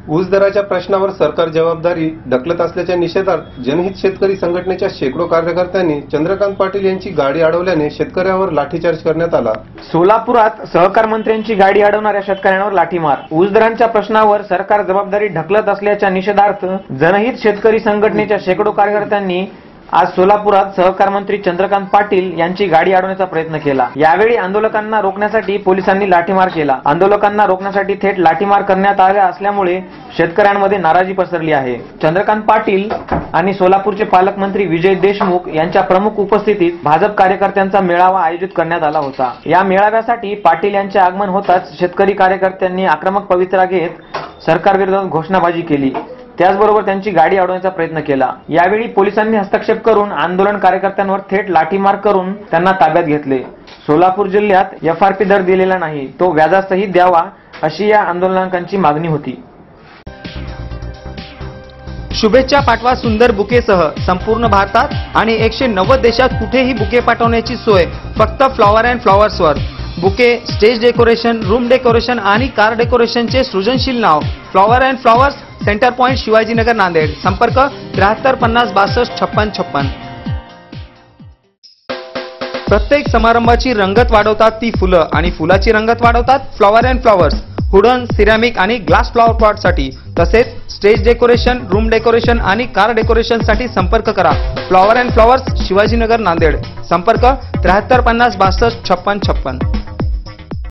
ऊस दराच्या प्रश्नावर सरकार जबाबदारी ढकलत असल्याच्या निषेधार्थ जनहित शेतकरी संघटनेच्या शेकडो कार्यकर्त्यांनी चंद्रकांत पाटील यांची गाडी अडवल्याने शेतकऱ्यावर लाठीचार्ज करण्यात आला। सोलापुरात सहकार मंत्र्यांची गाडी अडवणाऱ्या शेतकऱ्यांवर लाठीमार। ऊस दरांच्या प्रश्नावर सरकार जबाबदारी ढकलत असल्याच्या निषेधार्थ जनहित शेतकरी संघटनेच्या शेकडो कार्यकर्त्यांनी आज सोलापुरात सहकार मंत्री चंद्रकांत पाटील यांची गाडी अडवण्याचा प्रयत्न केला। यावेळी आंदोलकांना रोखण्यासाठी पोलिसांनी लाठीमार केला। आंदोलकांना रोखण्यासाठी थेट लाठीमार करण्यात आल्या असल्यामुळे शेतकऱ्यांमध्ये नाराजी पसरली आहे। चंद्रकांत पाटील आणि सोलापूरचे पालकमंत्री विजय देशमुख यांच्या प्रमुख उपस्थितीत भाजप कार्यकर्त्यांचा मेळावा आयोजित करण्यात आला होता। या मेळाव्यासाठी पाटील यांचे आगमन होताच शेतकरी कार्यकर्त्यांनी आक्रमक पवित्रा घेत सरकारविरोधात घोषणाबाजी केली। त्याचबरोबर त्यांची गाडी अडवण्याचा प्रयत्न केला। यावेळी पोलिसांनी हस्तक्षेप करून आंदोलन कार्यकर्त्यांवर थेट लाठीमार करून त्यांना ताब्यात घेतले। सोलापूर जिल्ह्यात FRP दर दिलेला नाही, तो व्याजासहित द्यावा अशी या आंदोलकांची मागणी होती। शुभेच्छा पाठवा सुंदर बुकेसह संपूर्ण भारतात आणि 190 देशात कुठेही बुके पाठवण्याची सोय फक्त फ्लॉवर अँड फ्लॉवर्सवर। Bouquet, stage decoration, room decoration आणि कार डेकोरेशनचे सृजनशील नाव flower and flowers, centre point, Shivajinagar, Nanded. संपर्क 73 50 62 56 56। प्रत्येक समारंभाची रंगत वाढवतात ती फुलं आणि फुलाची रंगत वाढवतात flower and flowers. Wooden, ceramic आणि ग्लास फ्लॉवर पॉटसाठी तसेच स्टेज डेकोरेशन, रूम डेकोरेशन आणि कार डेकोरेशनसाठी संपर्क करा flower and flowers, Shivajinagar, Nanded. संपर्क 73 50 62 56 56।